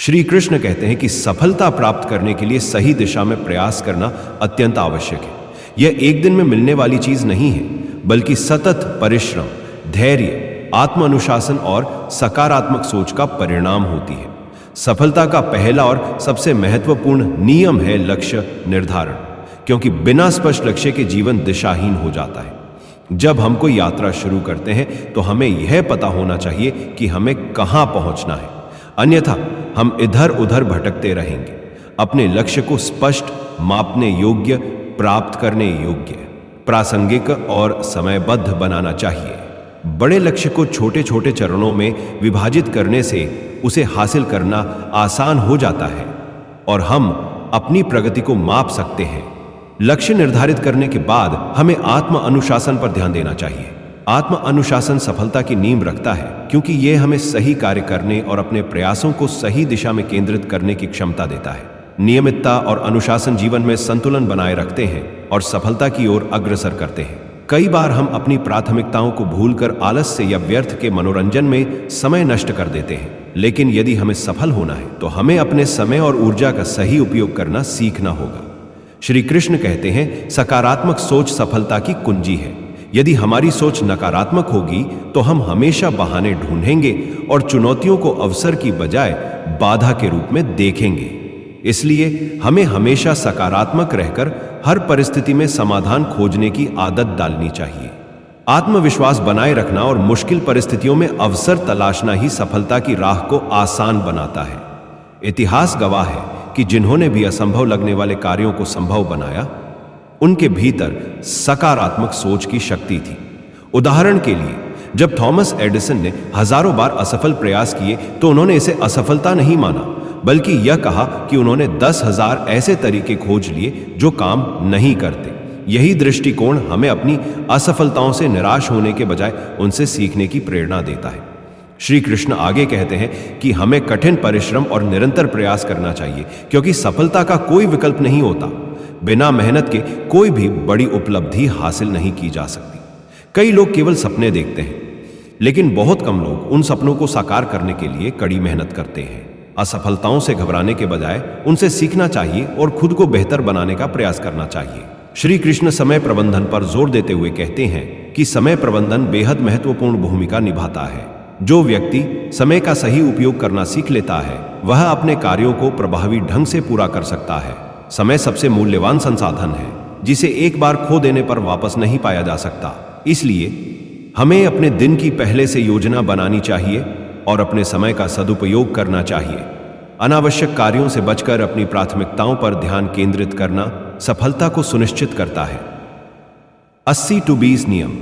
श्री कृष्ण कहते हैं कि सफलता प्राप्त करने के लिए सही दिशा में प्रयास करना अत्यंत आवश्यक है। यह एक दिन में मिलने वाली चीज नहीं है, बल्कि सतत परिश्रम, धैर्य, आत्म अनुशासन और सकारात्मक सोच का परिणाम होती है। सफलता का पहला और सबसे महत्वपूर्ण नियम है लक्ष्य निर्धारण, क्योंकि बिना स्पष्ट लक्ष्य के जीवन दिशाहीन हो जाता है। जब हम कोई यात्रा शुरू करते हैं तो हमें यह पता होना चाहिए कि हमें कहां पहुंचना है, अन्यथा हम इधर उधर भटकते रहेंगे। अपने लक्ष्य को स्पष्ट, मापने योग्य, प्राप्त करने योग्य, प्रासंगिक और समयबद्ध बनाना चाहिए। बड़े लक्ष्य को छोटे छोटे चरणों में विभाजित करने से उसे हासिल करना आसान हो जाता है और हम अपनी प्रगति को माप सकते हैं। लक्ष्य निर्धारित करने के बाद हमें आत्म अनुशासन पर ध्यान देना चाहिए। आत्म अनुशासन सफलता की नींव रखता है, क्योंकि यह हमें सही कार्य करने और अपने प्रयासों को सही दिशा में केंद्रित करने की क्षमता देता है। नियमितता और अनुशासन जीवन में संतुलन बनाए रखते हैं और सफलता की ओर अग्रसर करते हैं। कई बार हम अपनी प्राथमिकताओं को भूलकर आलस्य या व्यर्थ के मनोरंजन में समय नष्ट कर देते हैं। लेकिन यदि हमें सफल होना है तो हमें अपने समय और ऊर्जा का सही उपयोग करना सीखना होगा। श्री कृष्ण कहते हैं, सकारात्मक सोच सफलता की कुंजी है। यदि हमारी सोच नकारात्मक होगी तो हम हमेशा बहाने ढूंढेंगे और चुनौतियों को अवसर की बजाय बाधा के रूप में देखेंगे। इसलिए हमें हमेशा सकारात्मक रहकर हर परिस्थिति में समाधान खोजने की आदत डालनी चाहिए। आत्मविश्वास बनाए रखना और मुश्किल परिस्थितियों में अवसर तलाशना ही सफलता की राह को आसान बनाता है। इतिहास गवाह है कि जिन्होंने भी असंभव लगने वाले कार्यों को संभव बनाया, उनके भीतर सकारात्मक सोच की शक्ति थी। उदाहरण के लिए, जब थॉमस एडिसन ने हजारों बार असफल प्रयास किए तो उन्होंने इसे असफलता नहीं माना, बल्कि यह कहा कि उन्होंने 10,000 ऐसे तरीके खोज लिए जो काम नहीं करते। यही दृष्टिकोण हमें अपनी असफलताओं से निराश होने के बजाय उनसे सीखने की प्रेरणा देता है। श्री कृष्ण आगे कहते हैं कि हमें कठिन परिश्रम और निरंतर प्रयास करना चाहिए, क्योंकि सफलता का कोई विकल्प नहीं होता। बिना मेहनत के कोई भी बड़ी उपलब्धि हासिल नहीं की जा सकती। कई लोग केवल सपने देखते हैं, लेकिन बहुत कम लोग उन सपनों को साकार करने के लिए कड़ी मेहनत करते हैं। असफलताओं से घबराने के बजाय उनसे सीखना चाहिए और खुद को बेहतर बनाने का प्रयास करना चाहिए। श्री कृष्ण समय प्रबंधन पर जोर देते हुए कहते हैं कि समय प्रबंधन बेहद महत्वपूर्ण भूमिका निभाता है। जो व्यक्ति समय का सही उपयोग करना सीख लेता है, वह अपने कार्यों को प्रभावी ढंग से पूरा कर सकता है। समय सबसे मूल्यवान संसाधन है, जिसे एक बार खो देने पर वापस नहीं पाया जा सकता। इसलिए हमें अपने दिन की पहले से योजना बनानी चाहिए और अपने समय का सदुपयोग करना चाहिए। अनावश्यक कार्यों से बचकर अपनी प्राथमिकताओं पर ध्यान केंद्रित करना सफलता को सुनिश्चित करता है। 80-20 नियम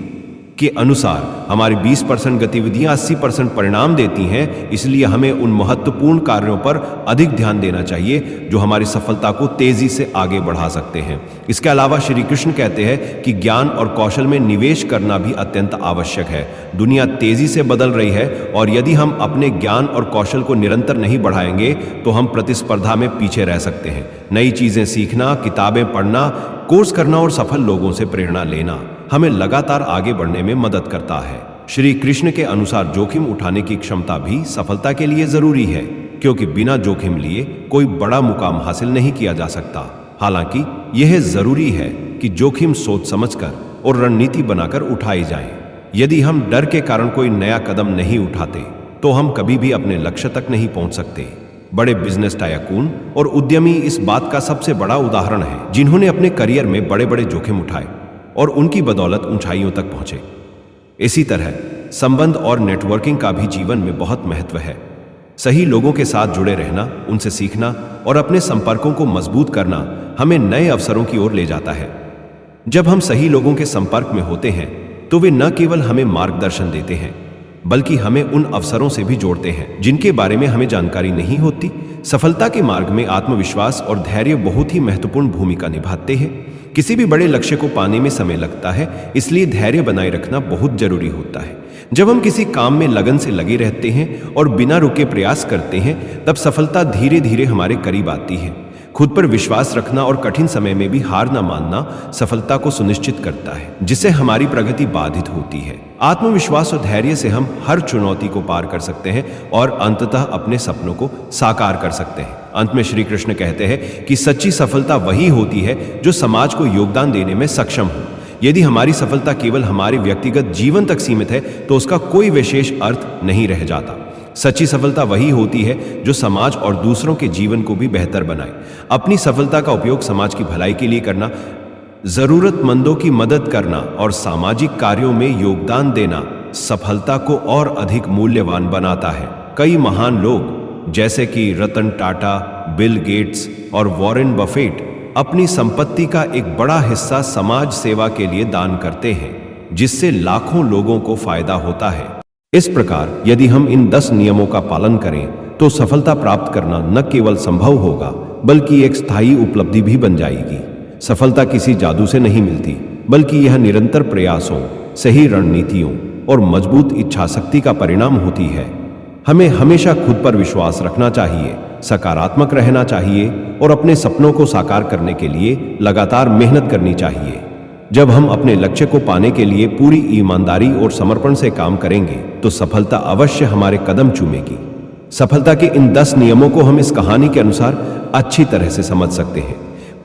के अनुसार हमारी 20% गतिविधियां 80% परिणाम देती हैं। इसलिए हमें उन महत्वपूर्ण कार्यों पर अधिक ध्यान देना चाहिए जो हमारी सफलता को तेजी से आगे बढ़ा सकते हैं। इसके अलावा श्री कृष्ण कहते हैं कि ज्ञान और कौशल में निवेश करना भी अत्यंत आवश्यक है। दुनिया तेजी से बदल रही है और यदि हम अपने ज्ञान और कौशल को निरंतर नहीं बढ़ाएंगे तो हम प्रतिस्पर्धा में पीछे रह सकते हैं। नई चीजें सीखना, किताबें पढ़ना, कोर्स करना और सफल लोगों से प्रेरणा लेना हमें लगातार आगे बढ़ने में मदद करता है। श्री कृष्ण के अनुसार जोखिम उठाने की क्षमता भी सफलता के लिए जरूरी है, क्योंकि बिना जोखिम लिए कोई बड़ा मुकाम हासिल नहीं किया जा सकता। हालांकि यह जरूरी है कि जोखिम सोच समझकर और रणनीति बनाकर उठाए जाएं। यदि हम डर के कारण कोई नया कदम नहीं उठाते तो हम कभी भी अपने लक्ष्य तक नहीं पहुंच सकते। बड़े बिजनेस टायकून और उद्यमी इस बात का सबसे बड़ा उदाहरण है, जिन्होंने अपने करियर में बड़े बड़े जोखिम उठाए और उनकी बदौलत ऊंचाइयों तक पहुंचे। इसी तरह संबंध और नेटवर्किंग का भी जीवन में बहुत महत्व है। सही लोगों के साथ जुड़े रहना, उनसे सीखना और अपने संपर्कों को मजबूत करना हमें नए अवसरों की ओर ले जाता है। जब हम सही लोगों के संपर्क में होते हैं तो वे न केवल हमें मार्गदर्शन देते हैं, बल्कि हमें उन अवसरों से भी जोड़ते हैं जिनके बारे में हमें जानकारी नहीं होती। सफलता के मार्ग में आत्मविश्वास और धैर्य बहुत ही महत्वपूर्ण भूमिका निभाते हैं। किसी भी बड़े लक्ष्य को पाने में समय लगता है, इसलिए धैर्य बनाए रखना बहुत जरूरी होता है। जब हम किसी काम में लगन से लगे रहते हैं और बिना रुके प्रयास करते हैं, तब सफलता धीरे धीरे हमारे करीब आती है। खुद पर विश्वास रखना और कठिन समय में भी हार न मानना सफलता को सुनिश्चित करता है, जिससे हमारी प्रगति बाधित होती है। आत्मविश्वास और धैर्य से हम हर चुनौती को पार कर सकते हैं और अंततः अपने सपनों को साकार कर सकते हैं। अंत में श्री कृष्ण कहते हैं कि सच्ची सफलता वही होती है जो समाज को योगदान देने में सक्षम हो। यदि हमारी सफलता केवल हमारे व्यक्तिगत जीवन तक सीमित है तो उसका कोई विशेष अर्थ नहीं रह जाता। सच्ची सफलता वही होती है जो समाज और दूसरों के जीवन को भी बेहतर बनाए। अपनी सफलता का उपयोग समाज की भलाई के लिए करना, जरूरतमंदों की मदद करना और सामाजिक कार्यों में योगदान देना सफलता को और अधिक मूल्यवान बनाता है। कई महान लोग जैसे कि रतन टाटा, बिल गेट्स और वॉरेन बफेट अपनी संपत्ति का एक बड़ा हिस्सा समाज सेवा के लिए दान करते हैं, जिससे लाखों लोगों को फायदा होता है। इस प्रकार यदि हम इन 10 नियमों का पालन करें तो सफलता प्राप्त करना न केवल संभव होगा बल्कि एक स्थायी उपलब्धि भी बन जाएगी। सफलता किसी जादू से नहीं मिलती, बल्कि यह निरंतर प्रयासों, सही रणनीतियों और मजबूत इच्छाशक्ति का परिणाम होती है। हमें हमेशा खुद पर विश्वास रखना चाहिए, सकारात्मक रहना चाहिए और अपने सपनों को साकार करने के लिए लगातार मेहनत करनी चाहिए। जब हम अपने लक्ष्य को पाने के लिए पूरी ईमानदारी और समर्पण से काम करेंगे तो सफलता अवश्य हमारे कदम चूमेगी। सफलता के इन 10 नियमों को हम इस कहानी के अनुसार अच्छी तरह से समझ सकते हैं।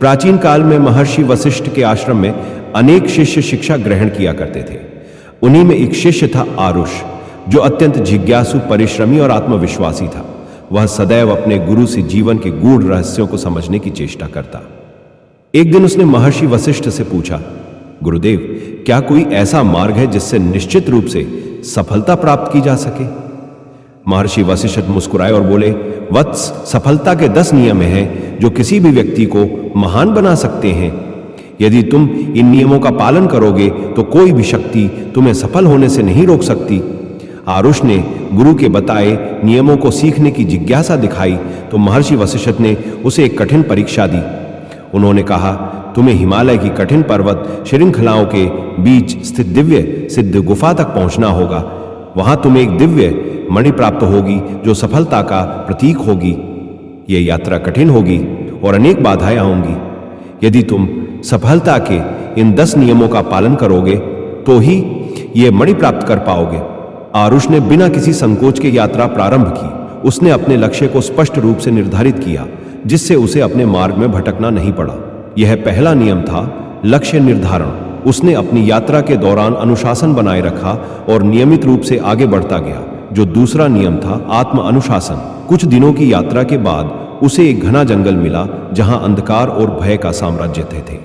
प्राचीन काल में महर्षि वशिष्ठ के आश्रम में अनेक शिष्य शिक्षा ग्रहण किया करते थे। उन्हीं में एक शिष्य था आरुष, जो अत्यंत जिज्ञासु, परिश्रमी और आत्मविश्वासी था। वह सदैव अपने गुरु से जीवन के गूढ़ रहस्यों को समझने की चेष्टा करता। एक दिन उसने महर्षि वशिष्ठ से पूछा, गुरुदेव, क्या कोई ऐसा मार्ग है जिससे निश्चित रूप से सफलता प्राप्त की जा सके? महर्षि वशिष्ठ मुस्कुराए और बोले, वत्स, सफलता के 10 नियम हैं जो किसी भी व्यक्ति को महान बना सकते हैं। यदि तुम इन नियमों का पालन करोगे तो कोई भी शक्ति तुम्हें सफल होने से नहीं रोक सकती। आरुष ने गुरु के बताए नियमों को सीखने की जिज्ञासा दिखाई तो महर्षि वशिष्ठ ने उसे एक कठिन परीक्षा दी। उन्होंने कहा, तुम्हें हिमालय की कठिन पर्वत श्रृंखलाओं के बीच स्थित दिव्य सिद्ध गुफा तक पहुंचना होगा। वहां तुम्हें एक दिव्य मणि प्राप्त होगी जो सफलता का प्रतीक होगी। यह यात्रा कठिन होगी और अनेक बाधाएं आएंगी। यदि तुम सफलता के इन 10 नियमों का पालन करोगे तो ही यह मणि प्राप्त कर पाओगे। आरुष ने बिना किसी संकोच के यात्रा प्रारंभ की। उसने अपने लक्ष्य को स्पष्ट रूप से निर्धारित किया, जिससे उसे अपने मार्ग में भटकना नहीं पड़ा। यह पहला नियम था, लक्ष्य निर्धारण। उसने अपनी यात्रा के दौरान अनुशासन बनाए रखा और नियमित रूप से आगे बढ़ता गया। जो दूसरा नियम था, आत्म अनुशासन। कुछ दिनों की यात्रा के बाद उसे एक घना जंगल मिला जहां अंधकार और भय का साम्राज्य थे,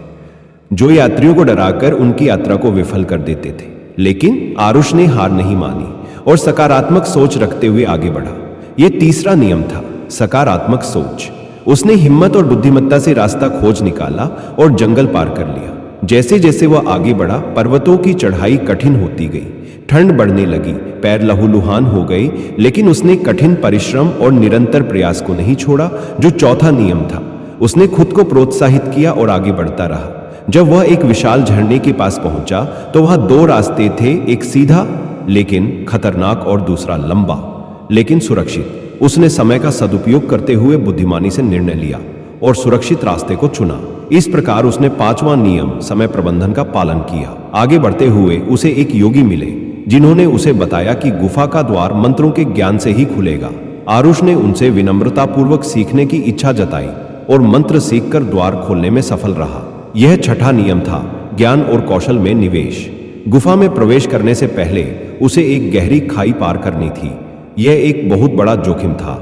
जो यात्रियों को डराकर उनकी यात्रा को विफल कर देते थे। लेकिन आरुष ने हार नहीं मानी और सकारात्मक सोच रखते हुए आगे बढ़ा। यह तीसरा नियम था, सकारात्मक सोच। उसने हिम्मत और बुद्धिमत्ता से रास्ता खोज निकाला और जंगल पार कर लिया। जैसे जैसे वह आगे बढ़ा, पर्वतों की चढ़ाई कठिन होती गई, ठंड बढ़ने लगी, पैर लहूलुहान हो गए, लेकिन उसने कठिन परिश्रम और निरंतर प्रयास को नहीं छोड़ा। जो चौथा नियम था, उसने खुद को प्रोत्साहित किया और आगे बढ़ता रहा। जब वह एक विशाल झरने के पास पहुंचा तो वहां 2 रास्ते थे, एक सीधा लेकिन खतरनाक और दूसरा लंबा लेकिन सुरक्षित। उसने समय का सदुपयोग करते हुए बुद्धिमानी से निर्णय लिया और सुरक्षित रास्ते को चुना। इस प्रकार उसने 5वां नियम, समय प्रबंधन का पालन किया। आगे बढ़ते हुए उसे एक योगी मिले जिन्होंने उसे बताया कि गुफा का द्वार मंत्रों के ज्ञान से ही खुलेगा। आरुष ने उनसे विनम्रतापूर्वक सीखने की इच्छा जताई और मंत्र सीखकर द्वार खोलने में सफल रहा। यह छठा नियम था, ज्ञान और कौशल में निवेश। गुफा में प्रवेश करने से पहले उसे एक गहरी खाई पार करनी थी। यह एक बहुत बड़ा जोखिम था,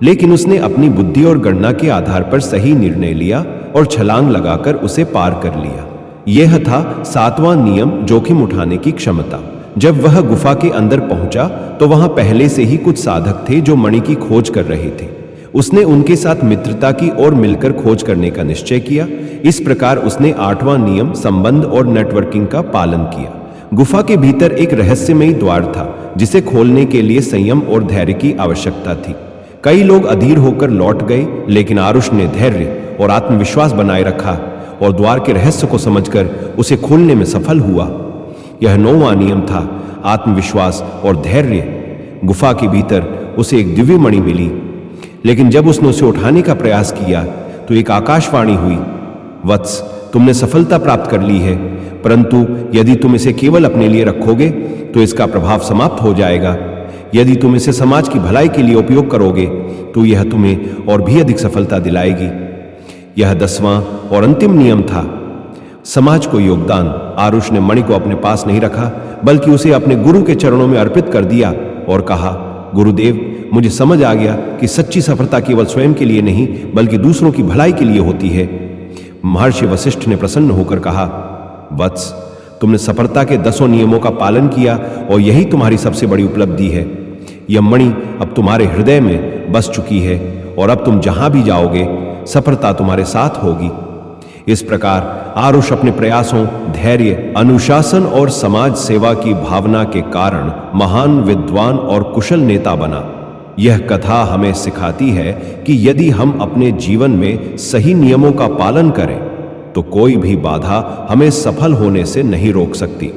लेकिन उसने अपनी बुद्धि और गणना के आधार पर सही निर्णय लिया और छलांग लगाकर उसे पार कर लिया। यह था 7वां नियम, जोखिम उठाने की क्षमता। जब वह गुफा के अंदर पहुंचा तो वहां पहले से ही कुछ साधक थे जो मणि की खोज कर रहे थे। उसने उनके साथ मित्रता की और मिलकर खोज करने का निश्चय किया। इस प्रकार उसने 8वां नियम, संबंध और नेटवर्किंग का पालन किया। गुफा के भीतर एक रहस्यमयी द्वार था जिसे खोलने के लिए संयम और धैर्य की आवश्यकता थी। कई लोग अधीर होकर लौट गए, लेकिन आरुष ने धैर्य और आत्मविश्वास बनाए रखा और द्वार के रहस्य को समझकर उसे खोलने में सफल हुआ। यह 9वां नियम था, आत्मविश्वास और धैर्य। गुफा के भीतर उसे एक दिव्य मणि मिली, लेकिन जब उसने उसे उठाने का प्रयास किया तो एक आकाशवाणी हुई, वत्स, तुमने सफलता प्राप्त कर ली है, परंतु यदि तुम इसे केवल अपने लिए रखोगे तो इसका प्रभाव समाप्त हो जाएगा। यदि तुम इसे समाज की भलाई के लिए उपयोग करोगे तो यह तुम्हें और भी अधिक सफलता दिलाएगी। यह 10वां और अंतिम नियम था। समाज को योगदान। आरुष ने मणि को अपने पास नहीं रखा, बल्कि उसे अपने गुरु के चरणों में अर्पित कर दिया और कहा, गुरुदेव, मुझे समझ आ गया कि सच्ची सफलता केवल स्वयं के लिए नहीं बल्कि दूसरों की भलाई के लिए होती है। महर्षि वशिष्ठ ने प्रसन्न होकर कहा, वत्स, तुमने सफलता के 10 नियमों का पालन किया और यही तुम्हारी सबसे बड़ी उपलब्धि है। यह मणि अब तुम्हारे हृदय में बस चुकी है और अब तुम जहां भी जाओगे सफलता तुम्हारे साथ होगी। इस प्रकार आरुष अपने प्रयासों, धैर्य, अनुशासन और समाज सेवा की भावना के कारण महान विद्वान और कुशल नेता बना। यह कथा हमें सिखाती है कि यदि हम अपने जीवन में सही नियमों का पालन करें तो कोई भी बाधा हमें सफल होने से नहीं रोक सकती।